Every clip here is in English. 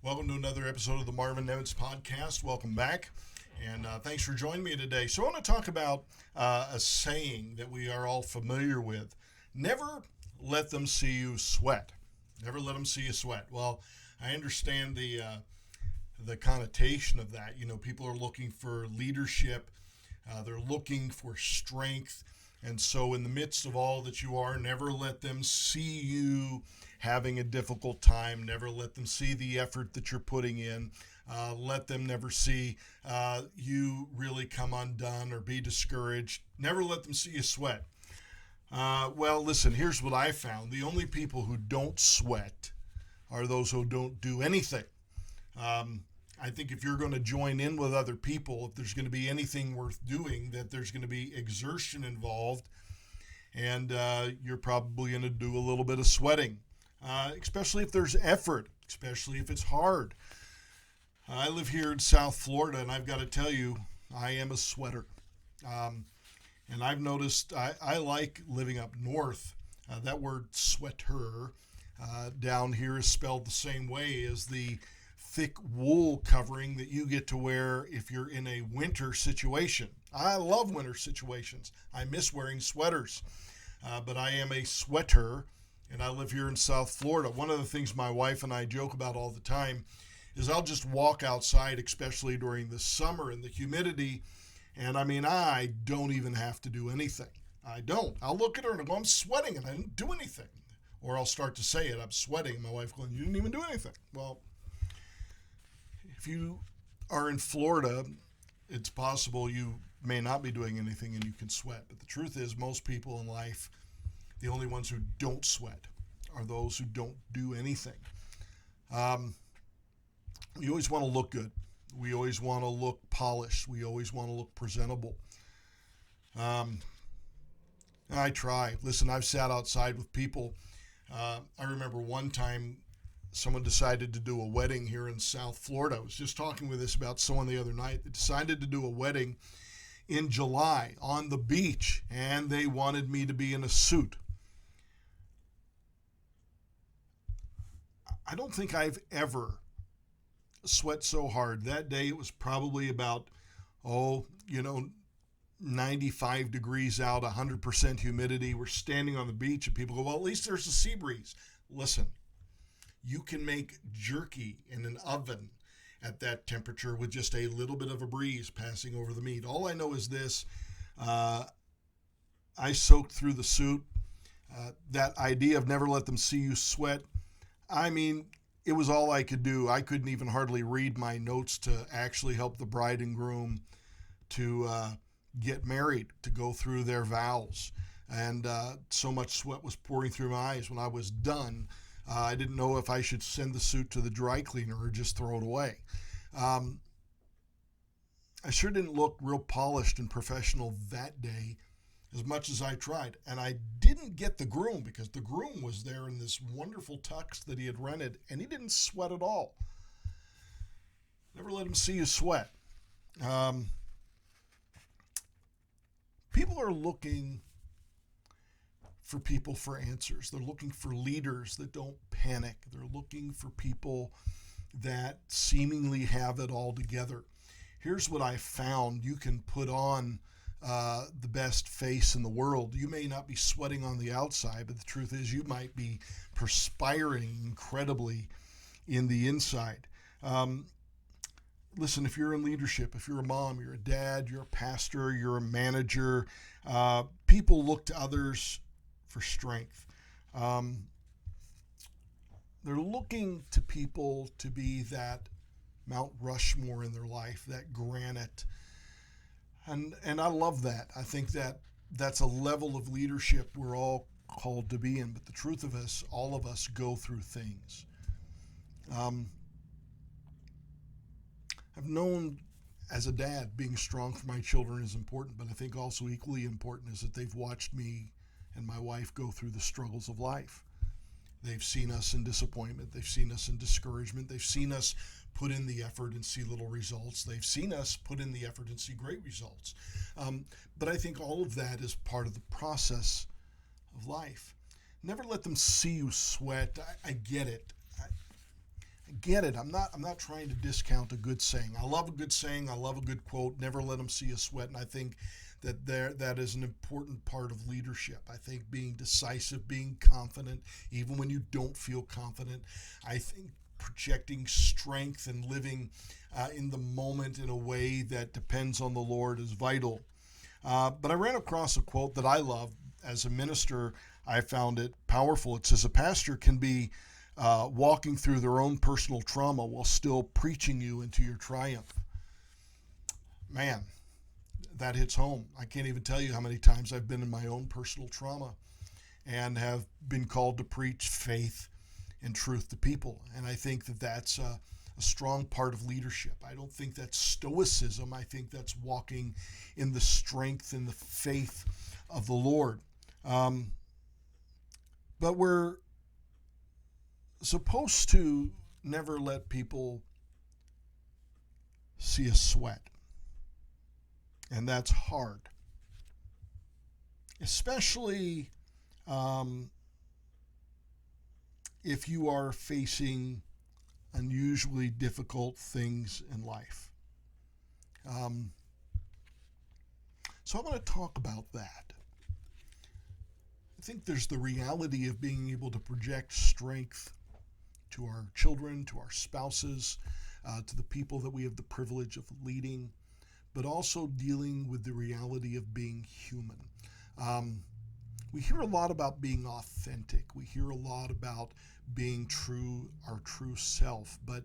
Welcome to another episode of the Marvin Nemitz Podcast. Welcome back, and thanks for joining me today. So, I want to talk about a saying that we are all familiar with: never let them see you sweat. Never let them see you sweat. Well, I understand the connotation of that. You know, people are looking for leadership, they're looking for strength. And so, in the midst of all that you are, never let them see you having a difficult time. Never let them see the effort that you're putting in. Let them never see you really come undone or be discouraged. Never let them see you sweat. Well, listen, here's what I found: the only people who don't sweat are those who don't do anything. Um, I think if you're going to join in with other people, if there's going to be anything worth doing, that there's going to be exertion involved, and you're probably going to do a little bit of sweating, especially if there's effort, especially if it's hard. I live here in South Florida, and I've got to tell you, I am a sweater. Um, and I've noticed I like living up north. That word sweater down here is spelled the same way as the thick wool covering that you get to wear if you're in a winter situation. I love winter situations. I miss wearing sweaters, but I am a sweater, and I live here in South Florida. One of the things my wife and I joke about all the time is I'll just walk outside, especially during the summer and the humidity, and I don't even have to do anything. I don't. I'll look at her and I'll go, I'm sweating and I didn't do anything. Or I'll start to say it, I'm sweating. My wife going, you didn't even do anything. Well, if you are in Florida, it's possible you may not be doing anything and you can sweat. But the truth is, most people in life, the only ones who don't sweat are those who don't do anything. Um, we always want to look good. We always want to look polished. We always want to look presentable. Um, I try. Listen, I've sat outside with people. I remember one time someone decided to do a wedding here in South Florida. I was just talking with this about someone the other night that decided to do a wedding in July on the beach, and they wanted me to be in a suit. I don't think I've ever sweat so hard. That day it was probably about, 95 degrees out, 100% humidity. We're standing on the beach, and people go, well, at least there's a sea breeze. Listen, you can make jerky in an oven at that temperature with just a little bit of a breeze passing over the meat. All I know is this: I soaked through the suit. That idea of never let them see you sweat, it was all I could do. I couldn't even hardly read my notes to actually help the bride and groom to get married, to go through their vows. And so much sweat was pouring through my eyes. When I was done, I didn't know if I should send the suit to the dry cleaner or just throw it away. Um, I sure didn't look real polished and professional that day, as much as I tried. And I didn't get the groom, because the groom was there in this wonderful tux that he had rented, and he didn't sweat at all. Never let him see you sweat. Um, People are looking for answers. They're looking for leaders that don't panic. They're looking for people that seemingly have it all together. Here's what I found: you can put on the best face in the world. You may not be sweating on the outside, but the truth is you might be perspiring incredibly in the inside. Um, Listen, if you're in leadership, if you're a mom, you're a dad, you're a pastor, you're a manager, people look to others for strength. Um, they're looking to people to be that Mount Rushmore in their life, that granite. And I love that. I think that that's a level of leadership we're all called to be in. But the truth of us, all of us go through things. Um, I've known as a dad, being strong for my children is important, but I think also equally important is that they've watched me and my wife go through the struggles of life. They've seen us in disappointment. They've seen us in discouragement. They've seen us put in the effort and see little results. They've seen us put in the effort and see great results. But I think all of that is part of the process of life. Never let them see you sweat. I get it. get it. I'm not trying to discount a good saying. I love a good saying. I love a good quote. Never let them see you sweat. And I think that is an important part of leadership. I think being decisive, being confident, even when you don't feel confident. I think projecting strength and living in the moment in a way that depends on the Lord is vital. But I ran across a quote that I love. As a minister, I found it powerful. It says, a pastor can be walking through their own personal trauma while still preaching you into your triumph. Man, that hits home. I can't even tell you how many times I've been in my own personal trauma and have been called to preach faith and truth to people. And I think that that's a strong part of leadership. I don't think that's stoicism. I think that's walking in the strength and the faith of the Lord. But we're supposed to never let people see us sweat. And that's hard. Especially if you are facing unusually difficult things in life. So I want to talk about that. I think there's the reality of being able to project strength to our children, to our spouses, to the people that we have the privilege of leading, but also dealing with the reality of being human. We hear a lot about being authentic. We hear a lot about being true, our true self, but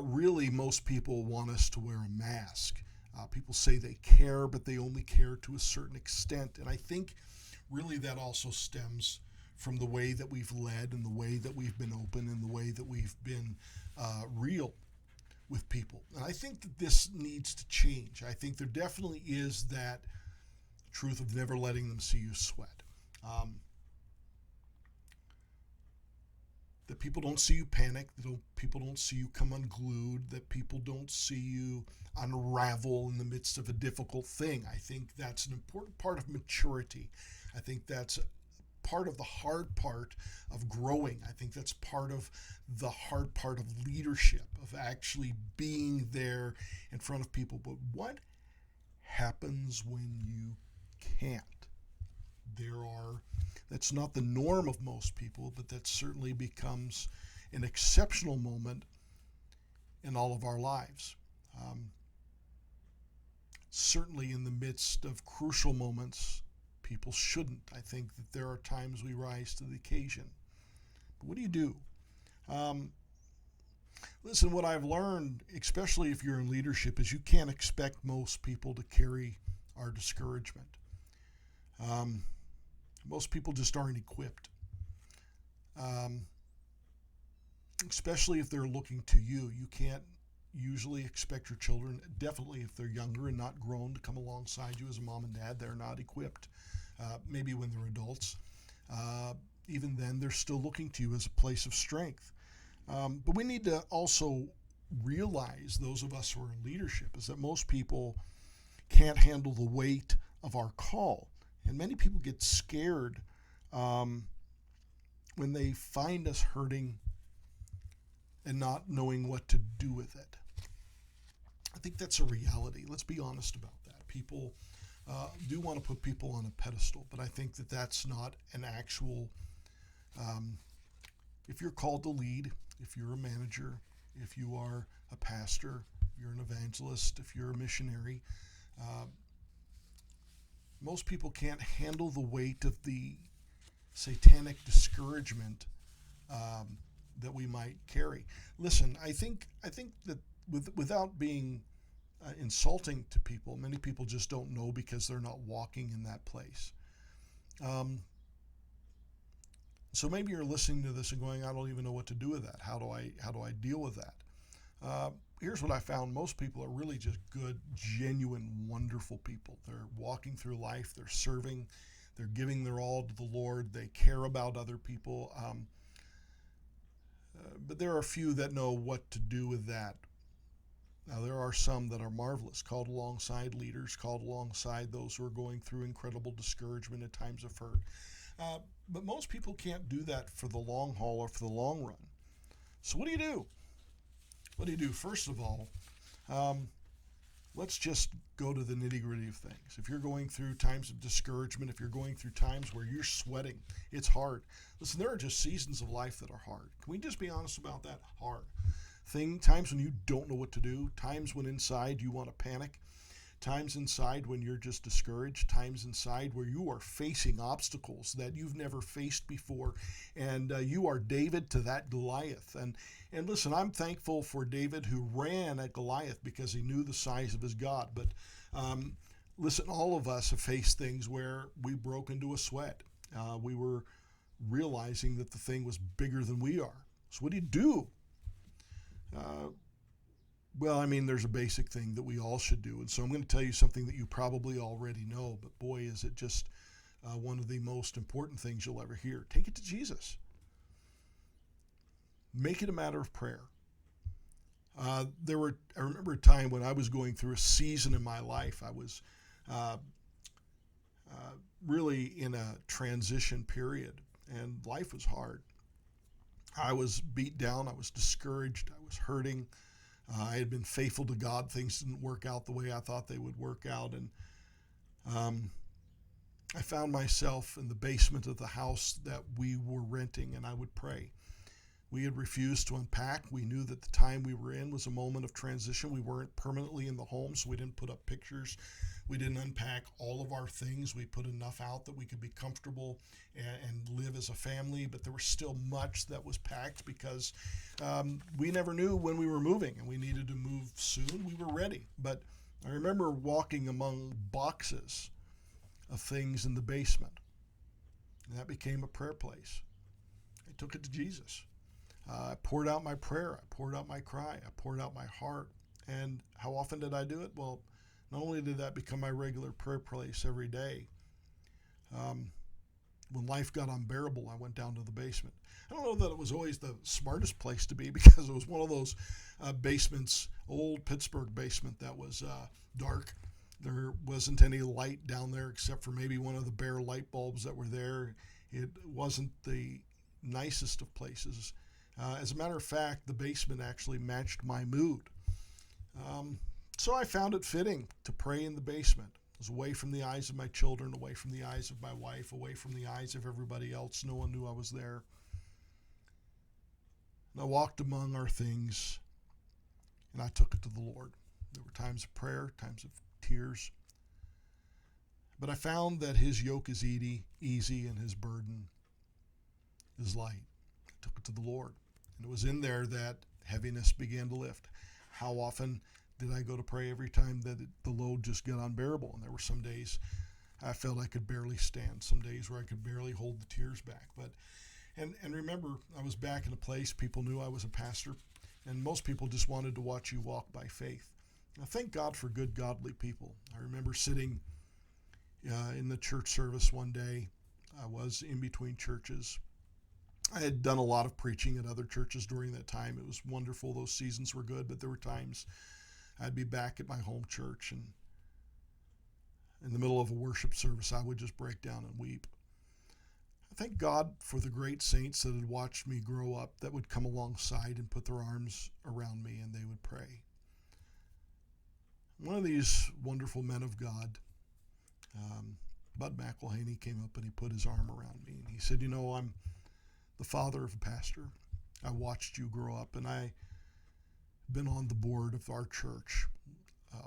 really most people want us to wear a mask. People say they care, but they only care to a certain extent. And I think really that also stems from the way that we've led and the way that we've been open and the way that we've been real with people. And I think that this needs to change. I think there definitely is that truth of never letting them see you sweat. That people don't see you panic, people don't see you come unglued, that people don't see you unravel in the midst of a difficult thing. I think that's an important part of maturity. I think that's part of the hard part of growing. I think that's part of the hard part of leadership, of actually being there in front of people. But what happens when you can't? That's not the norm of most people, but that certainly becomes an exceptional moment in all of our lives. Certainly in the midst of crucial moments, people shouldn't. I think that there are times we rise to the occasion. But what do you do? Listen, what I've learned, especially if you're in leadership, is you can't expect most people to carry our discouragement. Most people just aren't equipped, especially if they're looking to you. You can't usually expect your children, definitely if they're younger and not grown, to come alongside you as a mom and dad. They're not equipped. Maybe when they're adults. Even then, they're still looking to you as a place of strength. But we need to also realize, those of us who are in leadership, is that most people can't handle the weight of our call. And many people get scared when they find us hurting and not knowing what to do with it. I think that's a reality. Let's be honest about that. People do want to put people on a pedestal, but I think that that's not an actual, if you're called to lead, if you're a manager, if you are a pastor, if you're an evangelist, if you're a missionary, most people can't handle the weight of the satanic discouragement that we might carry. Listen, I think that without being insulting to people, many people just don't know because they're not walking in that place. So maybe you're listening to this and going, I don't even know what to do with that. How do I deal with that? Here's what I found. Most people are really just good, genuine, wonderful people. They're walking through life. They're serving. They're giving their all to the Lord. They care about other people. But there are a few that know what to do with that. Now, there are some that are marvelous, called alongside leaders, called alongside those who are going through incredible discouragement at times of hurt. But most people can't do that for the long haul or for the long run. So what do you do? What do you do? First of all, um, let's just go to the nitty gritty of things. If you're going through times of discouragement, if you're going through times where you're sweating, it's hard. Listen, there are just seasons of life that are hard. Can we just be honest about that? Hard. Times when you don't know what to do, times when inside you want to panic, times inside when you're just discouraged, times inside where you are facing obstacles that you've never faced before, and you are David to that Goliath. And listen, I'm thankful for David who ran at Goliath because he knew the size of his God. But listen, all of us have faced things where we broke into a sweat. We were realizing that the thing was bigger than we are. So what do you do? Well, I mean, there's a basic thing that we all should do. And so I'm going to tell you something that you probably already know, but boy, is it just one of the most important things you'll ever hear. Take it to Jesus. Make it a matter of prayer. I remember a time when I was going through a season in my life. I was really in a transition period, and life was hard. I was beat down. I was discouraged. I was hurting. I had been faithful to God. Things didn't work out the way I thought they would work out. And I found myself in the basement of the house that we were renting, and I would pray. We had refused to unpack. We knew that the time we were in was a moment of transition. We weren't permanently in the home, so we didn't put up pictures. We didn't unpack all of our things. We put enough out that we could be comfortable and live as a family, but there was still much that was packed because we never knew when we were moving, and we needed to move soon. We were ready. But I remember walking among boxes of things in the basement, and that became a prayer place. I took it to Jesus. I poured out my prayer. I poured out my cry. I poured out my heart. And how often did I do it? Well, not only did that become my regular prayer place every day, when life got unbearable, I went down to the basement. I don't know that it was always the smartest place to be because it was one of those basements, old Pittsburgh basement that was dark. There wasn't any light down there except for maybe one of the bare light bulbs that were there. It wasn't the nicest of places. As a matter of fact, the basement actually matched my mood. So I found it fitting to pray in the basement. It was away from the eyes of my children, away from the eyes of my wife, away from the eyes of everybody else. No one knew I was there. And I walked among our things, and I took it to the Lord. There were times of prayer, times of tears. But I found that his yoke is easy, and his burden is light. I took it to the Lord. And it was in there that heaviness began to lift. How often did I go to pray? Every time that the load just got unbearable. And there were some days I felt I could barely stand, some days where I could barely hold the tears back. And remember, I was back in a place, people knew I was a pastor, and most people just wanted to watch you walk by faith. Now, thank God for good, godly people. I remember sitting in the church service one day. I was in between churches. I had done a lot of preaching at other churches during that time. It was wonderful. Those seasons were good, but there were times I'd be back at my home church, and in the middle of a worship service, I would just break down and weep. I thank God for the great saints that had watched me grow up that would come alongside and put their arms around me, and they would pray. One of these wonderful men of God, Bud McElhaney, came up and he put his arm around me, and he said, I'm the father of a pastor. I watched you grow up, and I've been on the board of our church,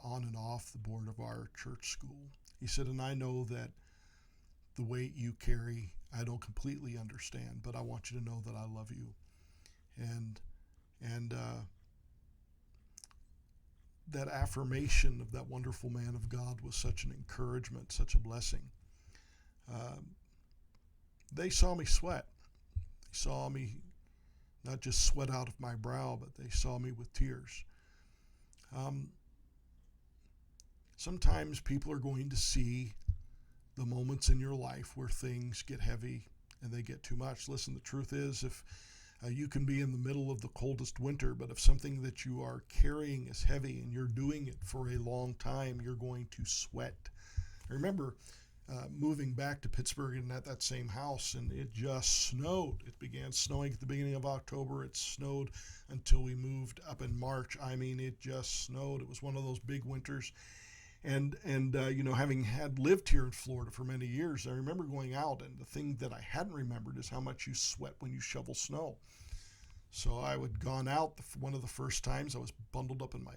on and off the board of our church school. He said, and I know that the weight you carry, I don't completely understand, but I want you to know that I love you. And that affirmation of that wonderful man of God was such an encouragement, such a blessing. They saw me sweat. They saw me not just sweat out of my brow, but they saw me with tears. Sometimes people are going to see the moments in your life where things get heavy and they get too much. Listen, the truth is, if you can be in the middle of the coldest winter, but if something that you are carrying is heavy and you're doing it for a long time, you're going to sweat. Remember, moving back to Pittsburgh and at that same house, and it just snowed. It began snowing at the beginning of October. It snowed until we moved up in March. I mean, it just snowed. It was one of those big winters. And having had lived here in Florida for many years, I remember going out, and the thing that I hadn't remembered is how much you sweat when you shovel snow. So I had gone out one of the first times. I was bundled up in my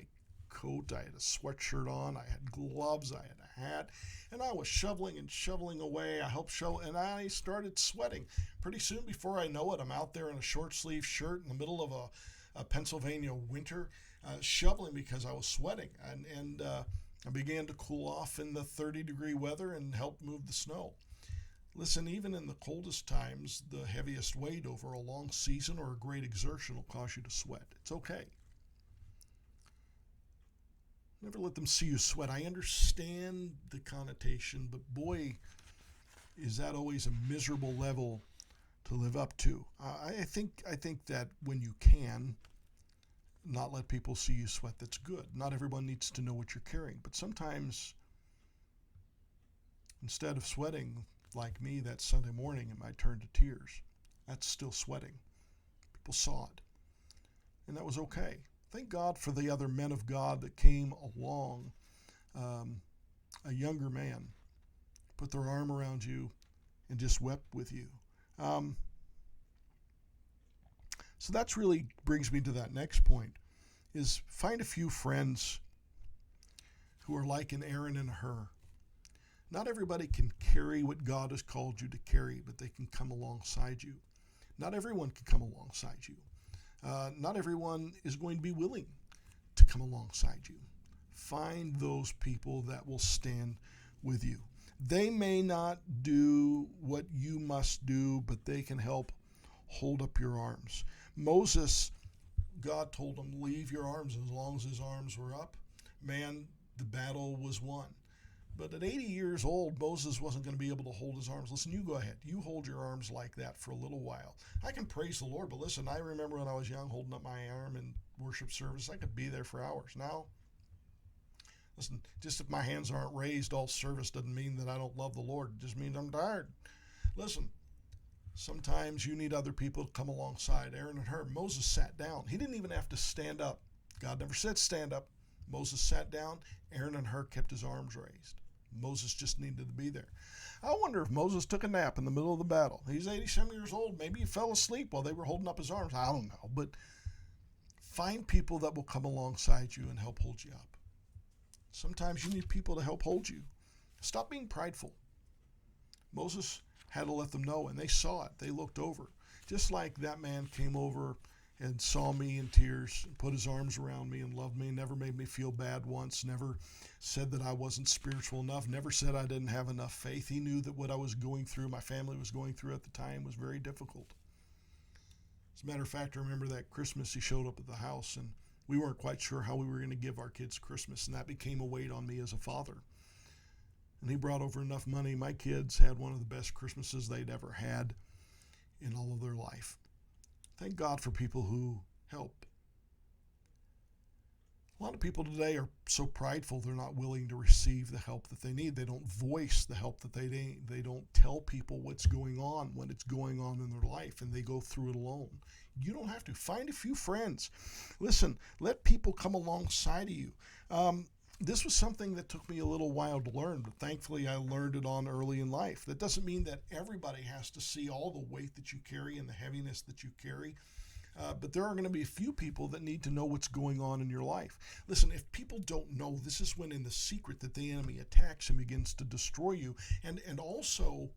coat. I had a sweatshirt on. I had gloves. I had a hat. And I was shoveling and shoveling away. I helped shovel, and I started sweating. Pretty soon, before I know it, I'm out there in a short sleeve shirt in the middle of a Pennsylvania winter, shoveling because I was sweating. And I began to cool off in the 30-degree weather and helped move the snow. Listen, even in the coldest times, the heaviest weight over a long season or a great exertion will cause you to sweat. It's okay. Never let them see you sweat. I understand the connotation, but boy, is that always a miserable level to live up to. I think that when you can not let people see you sweat, that's good. Not everyone needs to know what you're carrying, but sometimes instead of sweating like me that Sunday morning, it might turn to tears. That's still sweating. People saw it, and that was okay. Thank God for the other men of God that came along. A younger man put their arm around you and just wept with you. So that's really brings me to that next point, is find a few friends who are like an Aaron and a Hur. Not everybody can carry what God has called you to carry, but they can come alongside you. Not everyone can come alongside you. Not everyone is going to be willing to come alongside you. Find those people that will stand with you. They may not do what you must do, but they can help hold up your arms. Moses, God told him, leave your arms. As long as his arms were up, man, the battle was won. But at 80 years old, Moses wasn't going to be able to hold his arms. Listen, you go ahead. You hold your arms like that for a little while. I can praise the Lord, but listen, I remember when I was young holding up my arm in worship service. I could be there for hours. Now, listen, just if my hands aren't raised all service doesn't mean that I don't love the Lord. It just means I'm tired. Listen, sometimes you need other people to come alongside. Aaron and Hur. Moses sat down. He didn't even have to stand up. God never said stand up. Moses sat down. Aaron and Hur kept his arms raised. Moses just needed to be there. I wonder if Moses took a nap in the middle of the battle. He's 87 years old. Maybe he fell asleep while they were holding up his arms. I don't know. But find people that will come alongside you and help hold you up. Sometimes you need people to help hold you. Stop being prideful. Moses had to let them know, and they saw it. They looked over. Just like that man came over and saw me in tears and put his arms around me and loved me, never made me feel bad once, never said that I wasn't spiritual enough, never said I didn't have enough faith. He knew that what I was going through, my family was going through at the time, was very difficult. As a matter of fact, I remember that Christmas he showed up at the house, and we weren't quite sure how we were going to give our kids Christmas, and that became a weight on me as a father. And he brought over enough money. My kids had one of the best Christmases they'd ever had in all of their life. Thank God for people who help. A lot of people today are so prideful they're not willing to receive the help that they need. They don't voice the help that they need. They don't tell people what's going on when it's going on in their life, and they go through it alone. You don't have to. Find a few friends. Listen, let people come alongside of you. This was something that took me a little while to learn, but thankfully I learned it on early in life. That doesn't mean that everybody has to see all the weight that you carry and the heaviness that you carry, but there are going to be a few people that need to know what's going on in your life. Listen, if people don't know, this is when in the secret that the enemy attacks and begins to destroy you, and also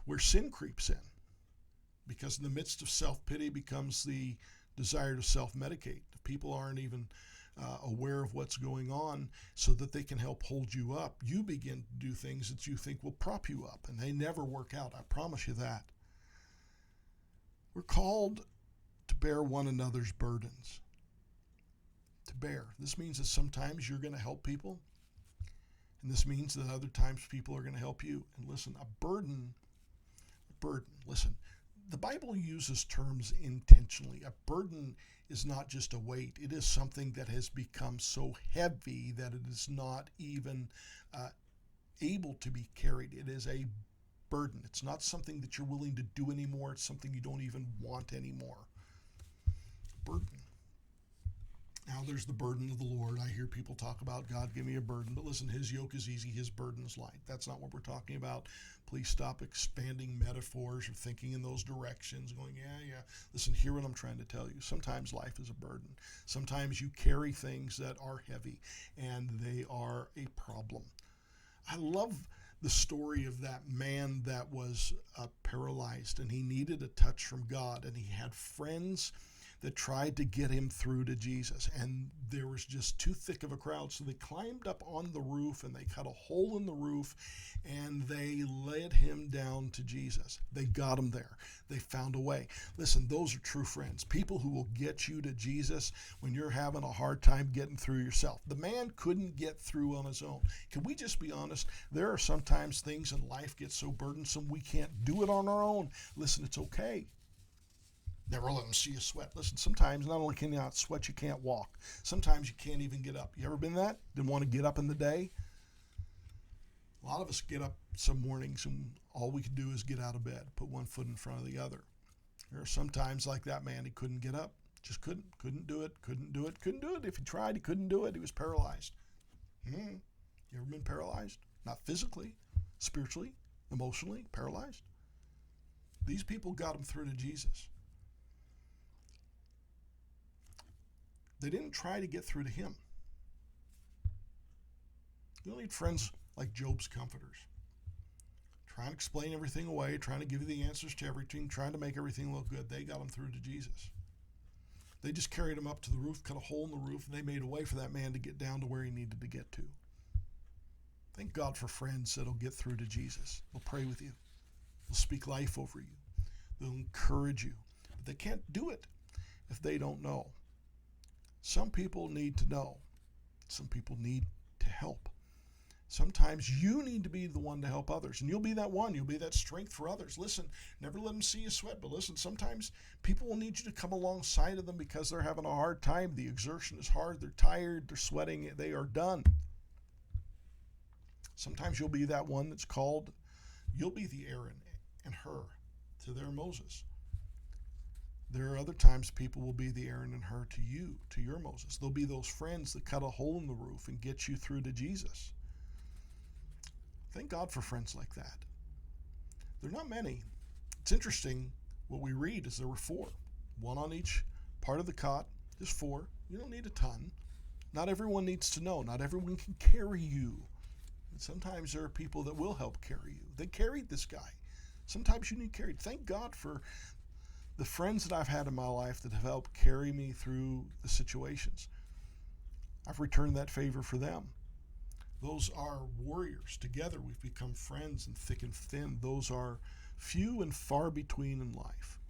where sin creeps in, because in the midst of self-pity becomes the desire to self-medicate. If people aren't even aware of what's going on so that they can help hold you up, you begin to do things that you think will prop you up, and they never work out. I promise you that. We're called to bear one another's burdens. To bear. This means that sometimes you're going to help people, and this means that other times people are going to help you. And listen, a burden, listen, the Bible uses terms intentionally. A burden is not just a weight, it is something that has become so heavy that it is not even able to be carried. It is a burden. It's not something that you're willing to do anymore, it's something you don't even want anymore. Burden. Now there's the burden of the Lord. I hear people talk about God give me a burden, but listen, his yoke is easy, his burden is light. That's not what we're talking about. Please stop expanding metaphors or thinking in those directions, going, yeah. Listen, hear what I'm trying to tell you. Sometimes life is a burden. Sometimes you carry things that are heavy and they are a problem. I love the story of that man that was paralyzed and he needed a touch from God, and he had friends that tried to get him through to Jesus, and there was just too thick of a crowd, so they climbed up on the roof and they cut a hole in the roof and they led him down to Jesus. They got him there. They found a way. Listen, those are true friends, people who will get you to Jesus when you're having a hard time getting through yourself. The man couldn't get through on his own. Can we just be honest? There are sometimes things in life get so burdensome we can't do it on our own. Listen, it's okay. Never let them see you sweat. Listen, sometimes not only can you not sweat, you can't walk. Sometimes you can't even get up. You ever been that? Didn't want to get up in the day? A lot of us get up some mornings and all we can do is get out of bed, put one foot in front of the other. There are some times like that man, he couldn't get up. Just couldn't do it. If he tried, he couldn't do it. He was paralyzed. You ever been paralyzed? Not physically, spiritually, emotionally paralyzed. These people got him through to Jesus. They didn't try to get through to him. You don't need friends like Job's comforters, trying to explain everything away, trying to give you the answers to everything, trying to make everything look good. They got him through to Jesus. They just carried him up to the roof, cut a hole in the roof, and they made a way for that man to get down to where he needed to get to. Thank God for friends that'll get through to Jesus. They'll pray with you. They'll speak life over you. They'll encourage you. But they can't do it if they don't know. Some people need to know. Some people need to help. Sometimes you need to be the one to help others, and you'll be that one. You'll be that strength for others. Listen, never let them see you sweat, but listen, sometimes people will need you to come alongside of them because they're having a hard time. The exertion is hard. They're tired. They're sweating. They are done. Sometimes you'll be that one that's called. You'll be the Aaron and Hur to their Moses. There are other times people will be the Aaron and Hur to you, to your Moses. They'll be those friends that cut a hole in the roof and get you through to Jesus. Thank God for friends like that. They're not many. It's interesting, what we read is there were 4. One on each part of the cot, just 4. You don't need a ton. Not everyone needs to know. Not everyone can carry you. And sometimes there are people that will help carry you. They carried this guy. Sometimes you need carried. Thank God for the friends that I've had in my life that have helped carry me through the situations. I've returned that favor for them. Those are warriors. Together we've become friends in thick and thin. Those are few and far between in life.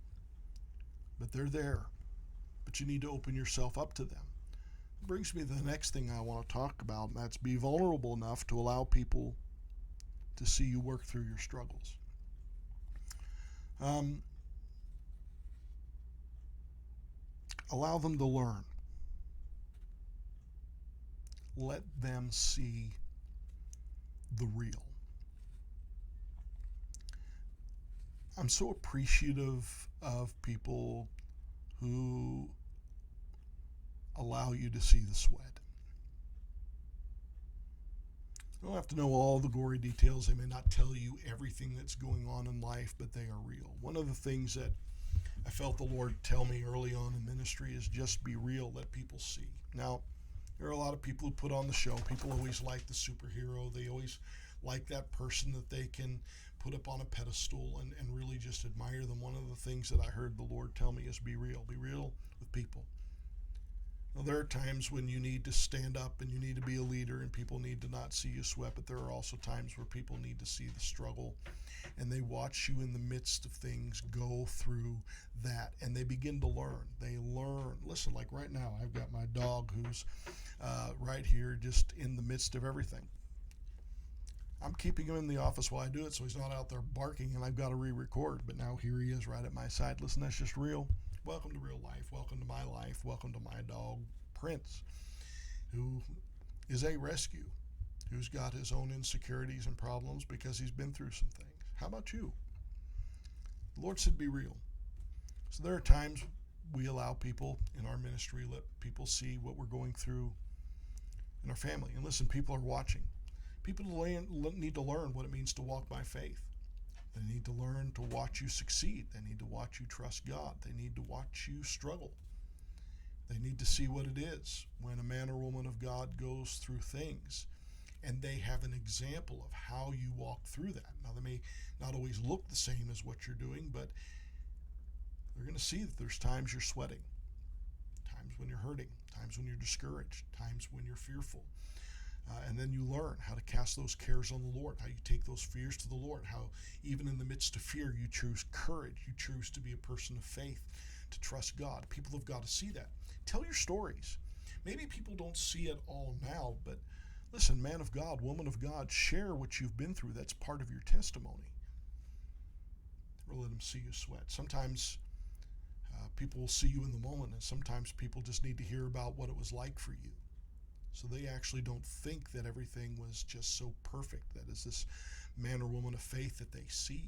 But they're there. But you need to open yourself up to them. It brings me to the next thing I want to talk about, and that's be vulnerable enough to allow people to see you work through your struggles. Allow them to learn. Let them see the real. I'm so appreciative of people who allow you to see the sweat. You don't have to know all the gory details. They may not tell you everything that's going on in life, but they are real. One of the things that I felt the Lord tell me early on in ministry is just be real, let people see. Now, there are a lot of people who put on the show. People always like the superhero. They always like that person that they can put up on a pedestal and really just admire them. One of the things that I heard the Lord tell me is be real. Be real with people. Now, there are times when you need to stand up and you need to be a leader and people need to not see you sweat, but there are also times where people need to see the struggle and they watch you in the midst of things go through that and they begin to learn. They learn. Listen, like right now, I've got my dog who's right here just in the midst of everything. I'm keeping him in the office while I do it so he's not out there barking and I've got to re-record. But now here he is right at my side. Listen, that's just real. Welcome to real life. Welcome to my life. Welcome to my dog, Prince, who is a rescue, who's got his own insecurities and problems because he's been through some things. How about you? The Lord said be real. So there are times we allow people in our ministry, let people see what we're going through in our family. And listen, people are watching. People need to learn what it means to walk by faith. They need to learn to watch you succeed. They need to watch you trust God. They need to watch you struggle. They need to see what it is when a man or woman of God goes through things and they have an example of how you walk through that. Now, they may not always look the same as what you're doing, but they're going to see that there's times you're sweating, times when you're hurting, times when you're discouraged, times when you're fearful. And then you learn how to cast those cares on the Lord, how you take those fears to the Lord, how even in the midst of fear, you choose courage. You choose to be a person of faith, to trust God. People have got to see that. Tell your stories. Maybe people don't see it all now, but listen, man of God, woman of God, share what you've been through. That's part of your testimony. Never let them see you sweat. Sometimes people will see you in the moment, and sometimes people just need to hear about what it was like for you. So they actually don't think that everything was just so perfect. That is this man or woman of faith that they see.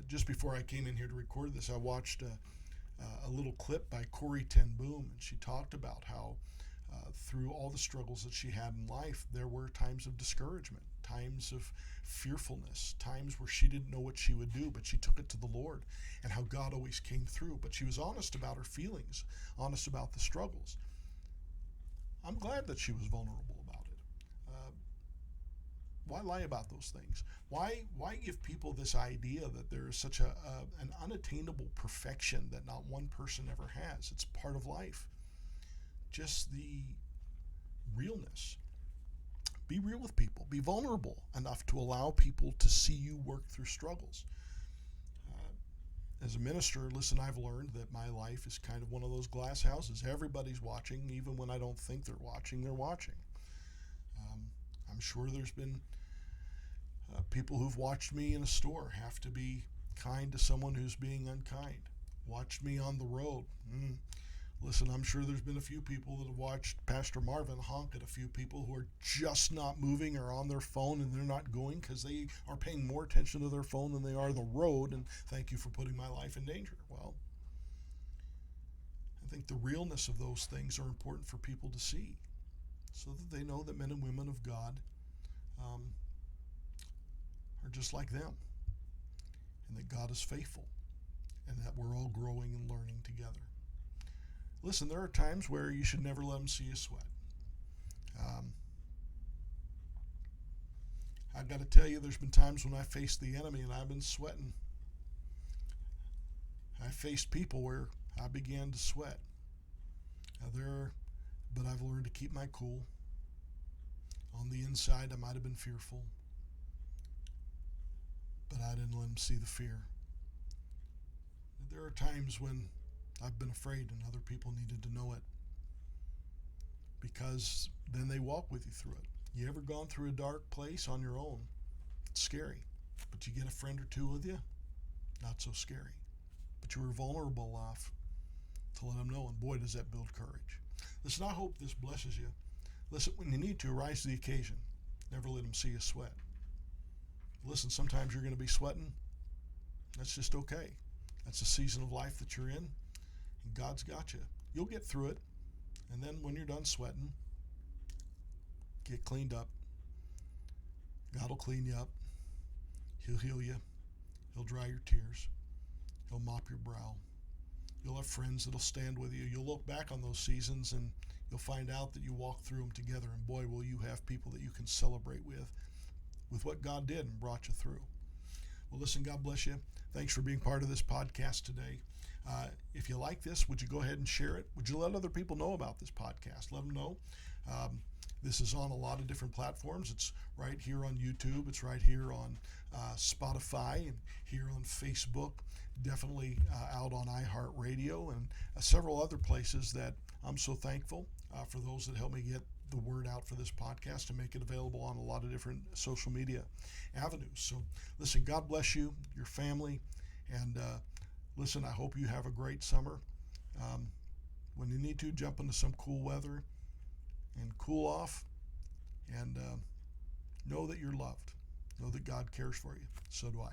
Just before I came in here to record this, I watched a little clip by Corrie ten Boom, and she talked about how through all the struggles that she had in life, there were times of discouragement, times of fearfulness, times where she didn't know what she would do, but she took it to the Lord, and how God always came through. But she was honest about her feelings, honest about the struggles. I'm glad that she was vulnerable about it. Why lie about those things? Why give people this idea that there is such an unattainable perfection that not one person ever has? It's part of life. Just the realness. Be real with people. Be vulnerable enough to allow people to see you work through struggles. As a minister, listen, I've learned that my life is kind of one of those glass houses. Everybody's watching. Even when I don't think they're watching, they're watching. I'm sure there's been people who've watched me in a store have to be kind to someone who's being unkind. Watched me on the road. Listen, I'm sure there's been a few people that have watched Pastor Marvin honk at a few people who are just not moving or on their phone, and they're not going because they are paying more attention to their phone than they are the road, and thank you for putting my life in danger. Well, I think the realness of those things are important for people to see so that they know that men and women of God are just like them, and that God is faithful, and that we're all growing and learning together. Listen, there are times where you should never let them see you sweat. I've got to tell you, there's been times when I faced the enemy and I've been sweating. I faced people where I began to sweat. But I've learned to keep my cool. On the inside, I might have been fearful, but I didn't let them see the fear. There are times when I've been afraid and other people needed to know it, because then they walk with you through it. You ever gone through a dark place on your own? It's scary, but you get a friend or two with you, not so scary. But you were vulnerable enough to let them know, and boy, does that build courage. Listen, I hope this blesses you. Listen, when you need to, rise to the occasion. Never let them see you sweat. Listen, sometimes you're going to be sweating. That's just okay. That's a season of life that you're in, and God's got you. You'll get through it, and then when you're done sweating, get cleaned up. God will clean you up. He'll heal you. He'll dry your tears. He'll mop your brow. You'll have friends that'll stand with you. You'll look back on those seasons and you'll find out that you walked through them together, and boy, will you have people that you can celebrate with what God did and brought you through. Well, listen, God bless you. Thanks for being part of this podcast today. If you like this, would you go ahead and share it? Would you let other people know about this podcast? Let them know. This is on a lot of different platforms. It's right here on YouTube. It's right here on Spotify and here on Facebook. Definitely out on iHeartRadio and several other places that I'm so thankful for those that help me get the word out for this podcast and make it available on a lot of different social media avenues. So listen, God bless you, your family, and listen, I hope you have a great summer. When you need to, jump into some cool weather and cool off, and know that you're loved. Know that God cares for you. So do I.